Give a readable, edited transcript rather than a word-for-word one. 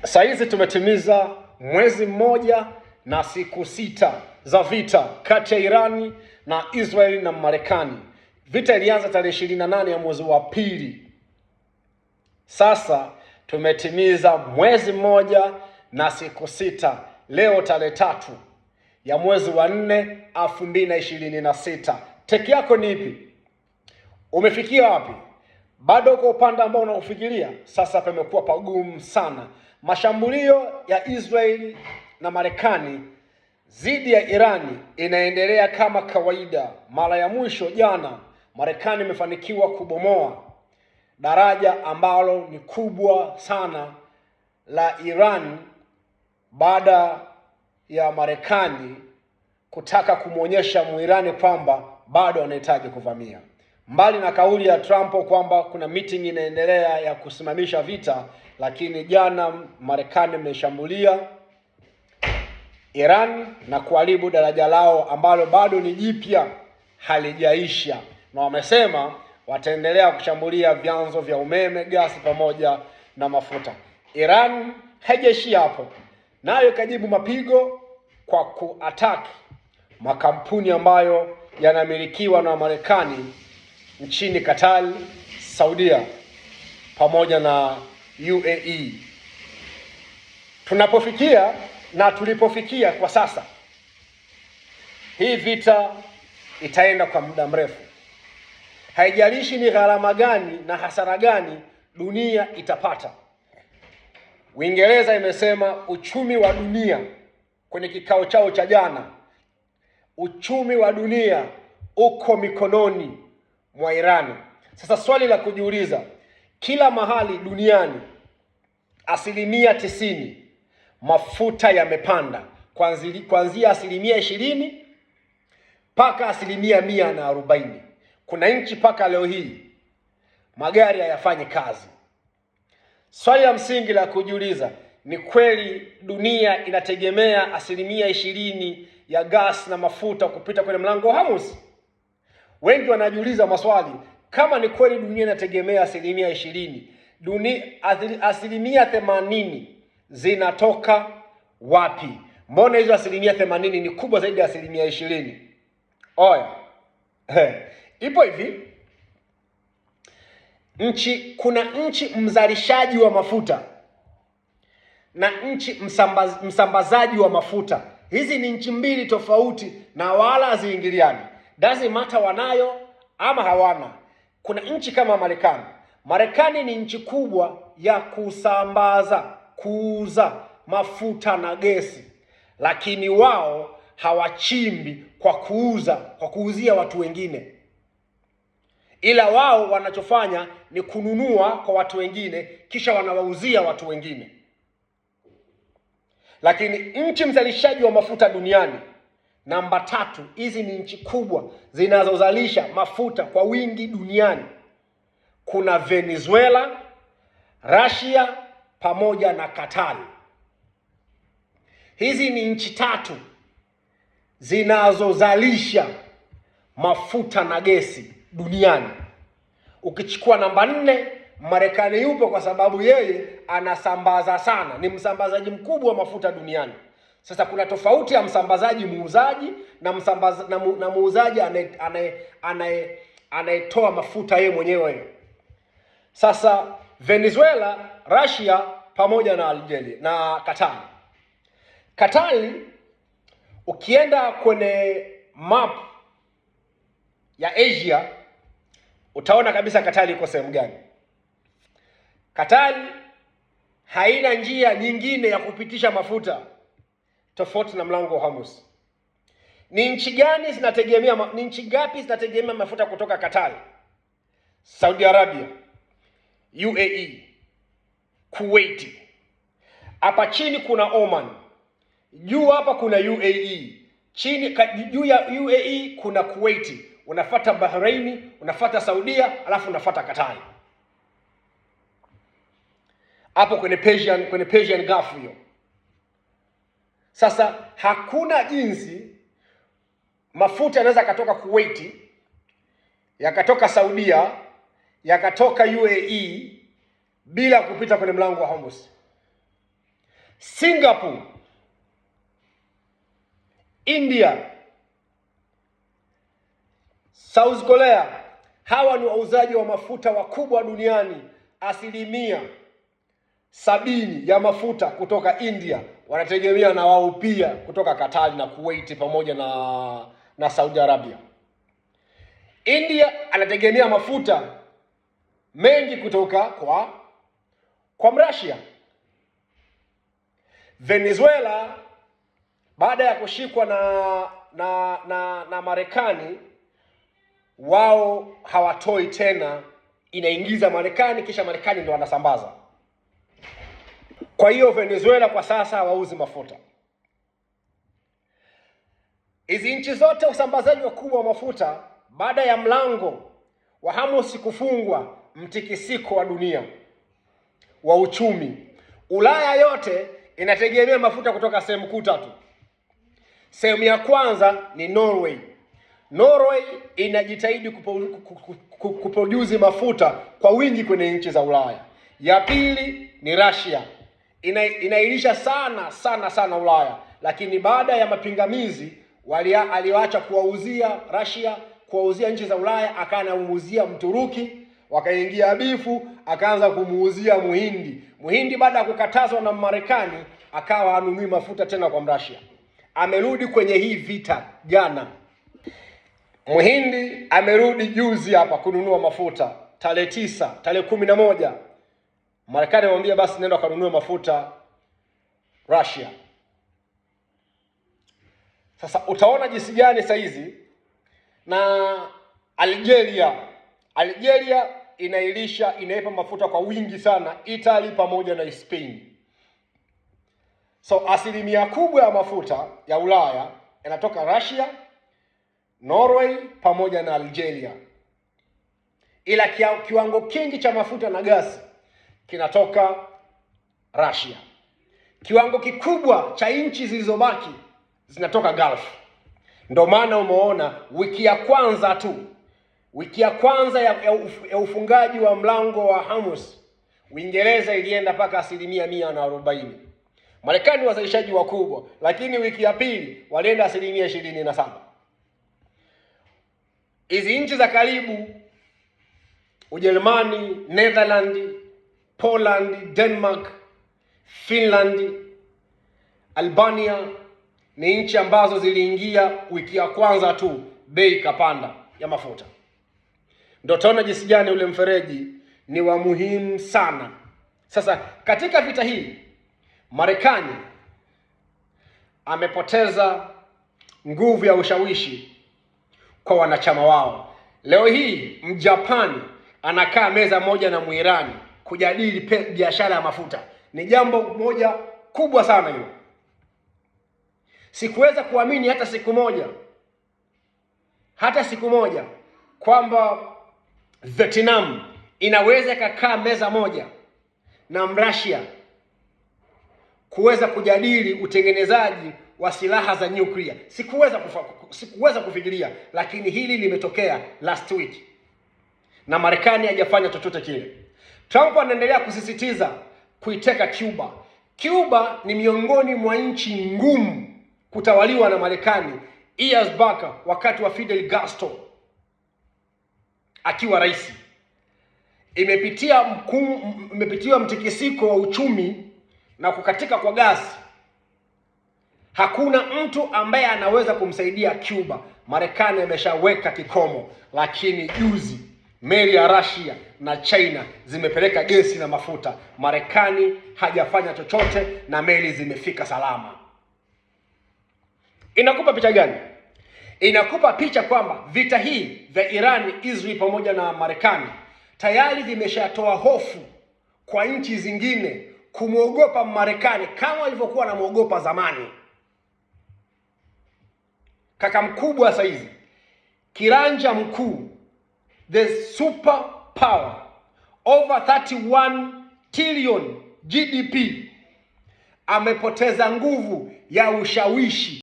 Saizi tumetimiza mwezi mmoja na siku 6 za vita kati ya Irani na Israeli na Marekani. Vita ilianza tarehe 28 ya mwezi wa pili. Sasa tumetimiza mwezi mmoja na siku 6. Leo tarehe 3 ya mwezi wa 4 2026. Teki yako ni ipi? Umefikia wapi? Bado uko upande ambao unaofikiria? Sasa pamekuwa pagumu sana. Mashambulio ya Israeli na Marekani dhidi ya Irani inaendelea kama kawaida. Mara ya mwisho jana, Marekani imefanikiwa kubomoa daraja ambalo ni kubwa sana la Iran baada ya Marekani kutaka kumwonyesha Muirani kwamba bado anahitaji kuvamia. Mbali na kauli ya Trump kwamba kuna meeting inaendelea ya kusimamisha vita, lakini jana Marekani imeshambulia Iran na kuharibu daraja lao ambalo bado ni jipya, halijaisha, na wamesema wataendelea kushambulia vyanzo vya umeme, gasi pamoja na mafuta. Iran haijaishia hapo, nayo ikajibu mapigo kwa kuattack makampuni ambayo yanamilikiwa na Marekani nchini Qatar, Saudia pamoja na UAE. Tunapofikia na tulipofikia kwa sasa, hii vita itaenda kwa muda mrefu. Haijalishi ni gharama gani na hasara gani dunia itapata. Uingereza imesema uchumi wa dunia kwenye kikao chao cha jana, uchumi wa dunia uko mikononi mwa Irani. Sasa swali la kujiuliza, kila mahali duniani 90% mafuta yamepanda, kuanzia 20% mpaka 140%. Kuna nchi mpaka leo hii magari hayafanyi kazi. Swali la msingi la kujiuliza, ni kweli dunia inategemea 20% ya gas na mafuta kupita kwenye mlango wa Hormuz? Wengi wanajiuliza maswali, kama ni kweli dunia inategemea 20%, asilimia 80 zinatoka wapi? Mbona hizo 80% ni kubwa zaidi ya 20%? Oya, ipo hivi, kuna nchi mzalishaji wa mafuta na nchi msambazaji wa mafuta. Hizi ni nchi mbili tofauti na wala haziingiliani. Doesn't matter wanayo ama hawana. Kuna nchi kama Marekani. Marekani ni nchi kubwa ya kuuza mafuta na gesi, lakini wao hawachimbi kwa kuuzia watu wengine, ila wao wanachofanya ni kununua kwa watu wengine kisha wanawauzia watu wengine. Lakini nchi mzalishaji wa mafuta duniani namba 3, hizi ni nchi kubwa zinazozalisha mafuta kwa wingi duniani. Kuna Venezuela, Russia pamoja na Qatar. Hizi ni nchi 3 zinazozalisha mafuta na gesi duniani. Ukichukua namba 4, Marekani yupo kwa sababu yeye anasambaza sana, ni msambazaji mkubwa wa mafuta duniani. Sasa kuna tofauti ya msambazaji muuzaji na muuzaji anayetoa mafuta yeye mwenyewe. Sasa Venezuela, Russia pamoja na Algeria na Qatar. Qatar, ukienda kwenye map ya Asia utaona kabisa Qatar iko sehemu gani. Qatar haina njia nyingine ya kupitisha mafuta tofauti na mlango wa Hormuz. Ni nchi ngapi zinategemea mafuta kutoka Qatar? Saudi Arabia, UAE, Kuwait. Hapa chini kuna Oman. Juu hapa kuna UAE. Juu ya UAE kuna Kuwait. Unafuata Bahrain, unafuata Saudia, alafu unafuata Qatar. Hapo kwenye Persian Gulf hiyo. Sasa hakuna jinsi mafuta yanaweza katoka Kuwait, yakatoka Saudia, yakatoka UAE bila kupita kwenye mlango wa Hormuz. Singapore, India, South Korea. Hawa ni wauzaji wa mafuta wakubwa duniani. 70% ya mafuta kutoka India wanategemea na wao pia kutoka Qatar na Kuwait pamoja na Saudi Arabia. India anategemea mafuta mengi kutoka kwa Russia. Venezuela baada ya kushikwa na Marekani, wao hawatoi tena, inaingiza Marekani, kisha Marekani ndio anasambaza. Kwa hiyo Venezuela kwa sasa hawauzi mafuta. Hizi nchi zote usambazaji wakubwa wa mafuta baada ya mlango wa Hormuz kufungwa, mtikisiko wa dunia wa uchumi. Ulaya yote inategemea mafuta kutoka sehemu kuu tatu. Sehemu ya kwanza ni Norway. Norway inajitahidi kuproduce mafuta kwa wingi kwenye nchi za Ulaya. Ya pili ni Russia. Inailisha sana Ulaya, lakini baada ya mapingamizi aliyoacha kuwauzia Russia, kuwauzia nchi za Ulaya, akanamuuzia Mturuki, wakaingia bifu, akaanza kumuuzia Muhindi baada ya kukatazwa na Marekani, akawa hanunui mafuta tena kwa Russia. Amerudi kwenye hii vita jana. Muhindi amerudi juzi hapa kununua mafuta tarehe 11. Marekani amwambia basi nenda kanunue mafuta Russia. Sasa utaona jinsi gani saizi. Na Algeria inaipa mafuta kwa wingi sana Italy pamoja na Spain. So asilimia kubwa ya mafuta ya Ulaya yanatoka Russia, Norway pamoja na Algeria. Ila kiwango kingi cha mafuta na gasi kinatoka Russia. Kiwango kikubwa cha nchi zilizobaki zinatoka Gulf. Ndio maana umeona wiki ya kwanza ya ufungaji wa mlango wa Hormuz, Uingereza ilienda mpaka 140%. Marekani wazalishaji wakubwa, lakini wiki ya pili walienda 27%. Hizi nchi za karibu, Ujerumani, Netherlands, Poland, Denmark, Finland, Albania ni nchi ambazo ziliingia wiki ya kwanza tu bei kapanda ya mafuta. Ndio tunaona jinsi gani ule mfereji ni wa muhimu sana. Sasa katika vita hii Marekani amepoteza nguvu ya ushawishi kwa wanachama wao. Leo hii Mjapani anakaa meza moja na Muirani kujadili biashara ya mafuta. Ni jambo moja kubwa sana hilo. Sikuweza kuamini hata siku moja kwamba Vietnam inaweza kukaa meza moja na Russia kuweza kujadili utengenezaji wa silaha za nyuklia. Sikuweza kufikiria, lakini hili limetokea last week. Na Marekani hajafanya chochote kile. Trump anaendelea kusisitiza kuiteka Cuba. Cuba ni miongoni mwa nchi ngumu kutawaliwa na Marekani years back, wakati wa Fidel Castro akiwa rais. Imepitia mtikisiko wa uchumi na kukatika kwa gasi. Hakuna mtu ambaye anaweza kumsaidia Cuba. Marekani ameshaweka kikomo, lakini juzi meli ya Russia na China zimepeleka gesi na mafuta. Marekani hajafanya chochote na meli zimefika salama. Inakupa picha gani? Inakupa picha kwamba vita hii vya Iran, Israel pamoja na Marekani tayari vimeshatoa hofu kwa nchi zingine kumwogopa Marekani kama walivyokuwa wanamuogopa zamani. Kaka mkubwa saizi, kiranja mkuu, the super power, over 31 trillion GDP, amepoteza nguvu ya ushawishi